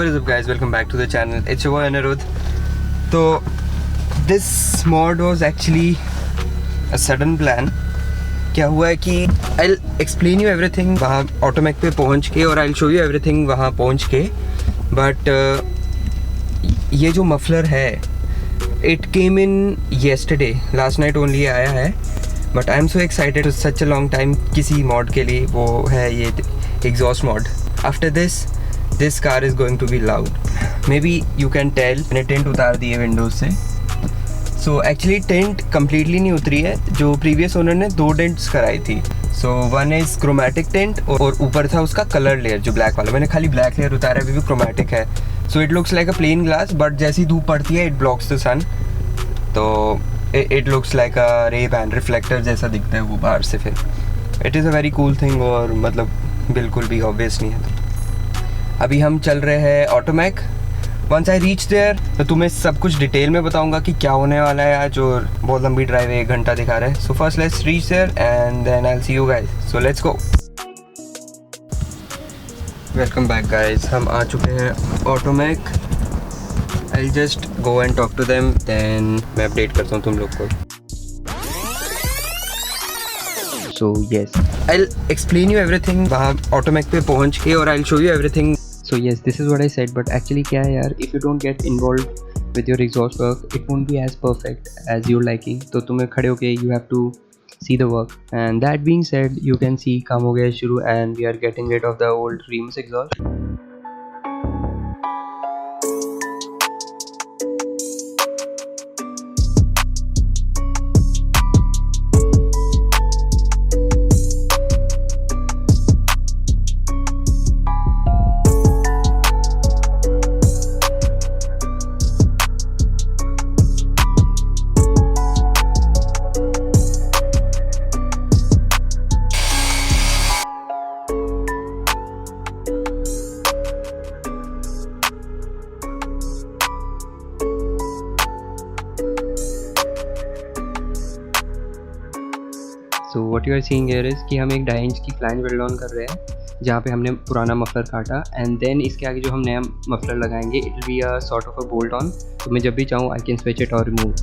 What is up guys, welcome back to the channel. It's your boy Anirudh. तो this mod was actually a sudden plan. क्या हुआ है कि I'll explain you everything वहाँ ऑटोमेक पे पहुँच के, और I'll show you everything वहाँ पहुँच के. But ये जो मफलर है it came in yesterday, last night only आया है. But I'm so excited, such a long time किसी mod के लिए. वो है ये exhaust mod. After this car is going to be loud. Maybe you can tell मैंने टेंट उतार दी है विंडोज से. So actually टेंट completely नहीं उतरी है. जो प्रीवियस ओनर ने 2 डेंट्स कराई थी. So one is chromatic tent और ऊपर था उसका कलर लेयर जो ब्लैक वाला. मैंने खाली ब्लैक लेयर उतारा है, अभी भी chromatic है. So it looks like a plain glass, but जैसी धूप पड़ती है it blocks the sun. तो it looks like a Ray-Ban reflector जैसा दिखता है वो बाहर से. फिर it is a very cool thing और मतलब बिल्कुल भी obvious नहीं है. अभी हम चल रहे हैं ऑटोमेक. वंस आई रीच देयर तो तुम्हें सब कुछ डिटेल में बताऊंगा कि क्या होने वाला है आज, और बहुत लंबी ड्राइव है, 1 घंटा दिखा रहा है. So first let's reach there and then I will see you guys. So let's go. Welcome back guys, हम आ चुके हैं Automech. I just go and talk to them, then मैं अपडेट करता हूँ तुम लोग को. So yes, I'll explain you everything वहाँ ऑटोमेक पे पहुँच के, और I'll show you everything. So yes, this is what I said, but actually क्या है यार, if you don't get involved with your exhaust work, it won't be as perfect as you're liking. तो तुम्हें खड़े होके you have to see the work. And that being said, you can see काम हो गया शुरू, and we are getting rid of the old Remus exhaust. So what you are seeing here is कि हम एक 2.5 इंच की flange weld on कर रहे हैं जहाँ पे हमने पुराना मफलर काटा, एंड देन इसके आगे जो हम नया मफलर लगाएंगे it will be a sort of a bolt on. तो मैं जब भी चाहूँ आई कैन स्विच इट और remove.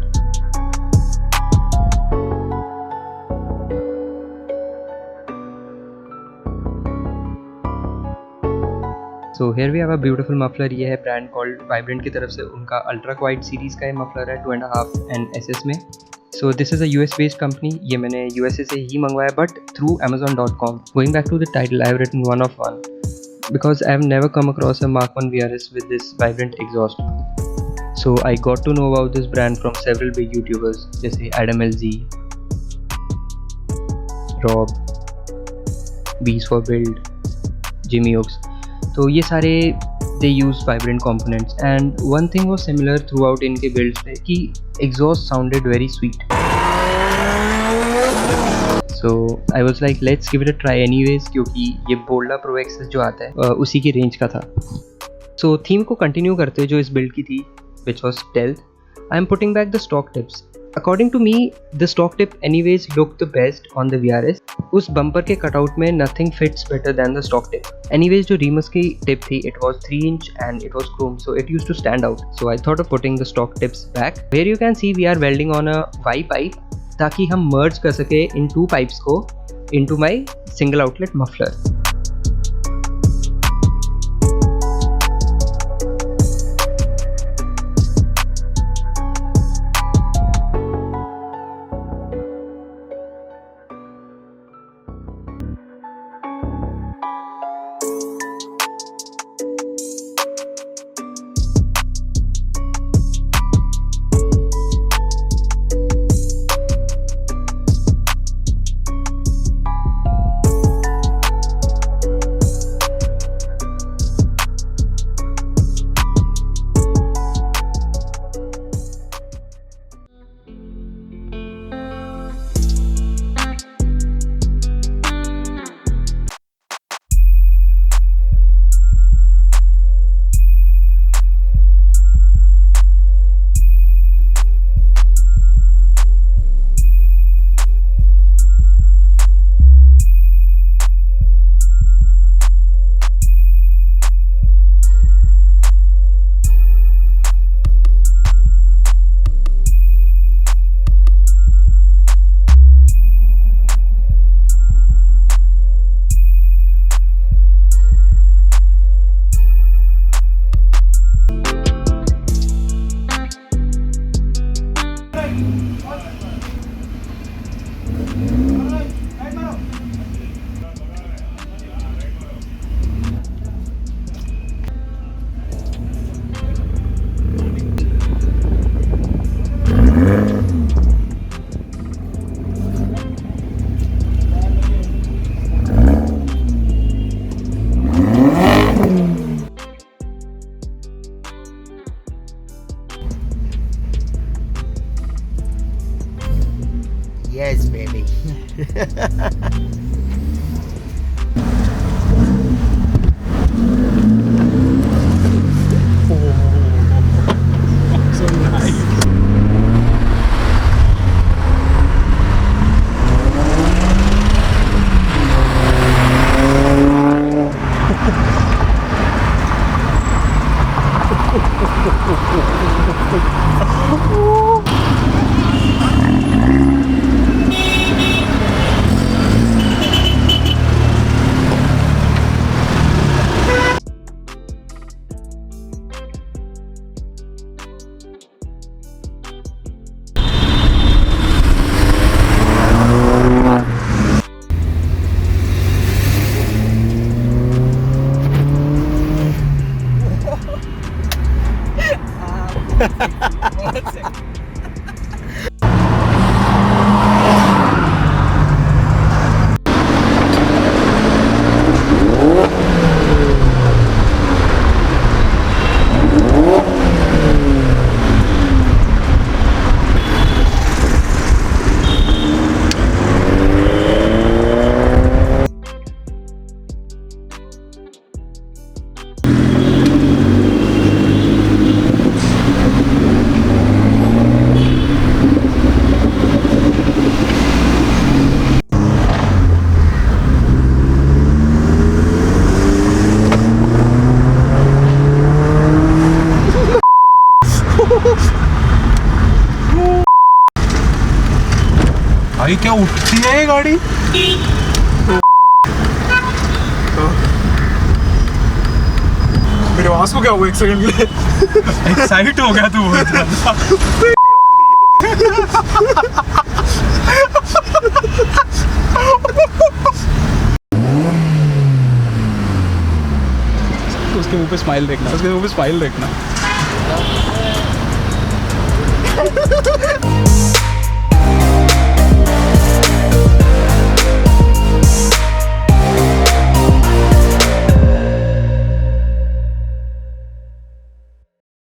So here we have a beautiful muffler. ये है ब्रांड कॉल्ड वाइब्रेंट की तरफ से, उनका अल्ट्रा क्वाइट सीरीज़ का ये मफलर है 2.5 NSS में. So this is a US based company. ये मैंने USA से ही मंगवाया, but through Amazon.com. Going back to the title, I have written 1 of 1 because I have never come across a Mark 1 VRS with this vibrant exhaust. So I got to know about this brand from several big YouTubers जैसे Adam LZ, Rob, Beast for Build, Jimmy Oaks. तो ये सारे they use vibrant components, and one thing was similar throughout इनके builds पे कि exhaust sounded very sweet. So I was like let's give it a try anyways, क्योंकि ये Bolda Pro XS जो आता है उसी की रेंज का था. So थीम को कंटिन्यू करते जो इस बिल्ड की थी which was stealth, I am putting back the stock tips. According to me, the stock tip anyways looked the best on the VRS. उस बम्पर के कटआउट में nothing fits better than the stock tip. Anyways जो Remus की tip थी it was 3 inch and it was chrome, so it used to stand out. So I thought of putting the stock tips back. Here you can see we are welding on a Y pipe ताकि हम merge कर सके इन 2 pipes को into my single outlet muffler. Yes, baby. So nice. भाई क्या उठती है ये गाड़ी। मेरे आवाज को क्या हुआ एक सेकंड के लिए एक्साइट हो गया तू बहुत ज्यादा। उसके मुंह पे स्माइल देखना, उसके मुंह पे स्माइल देखना।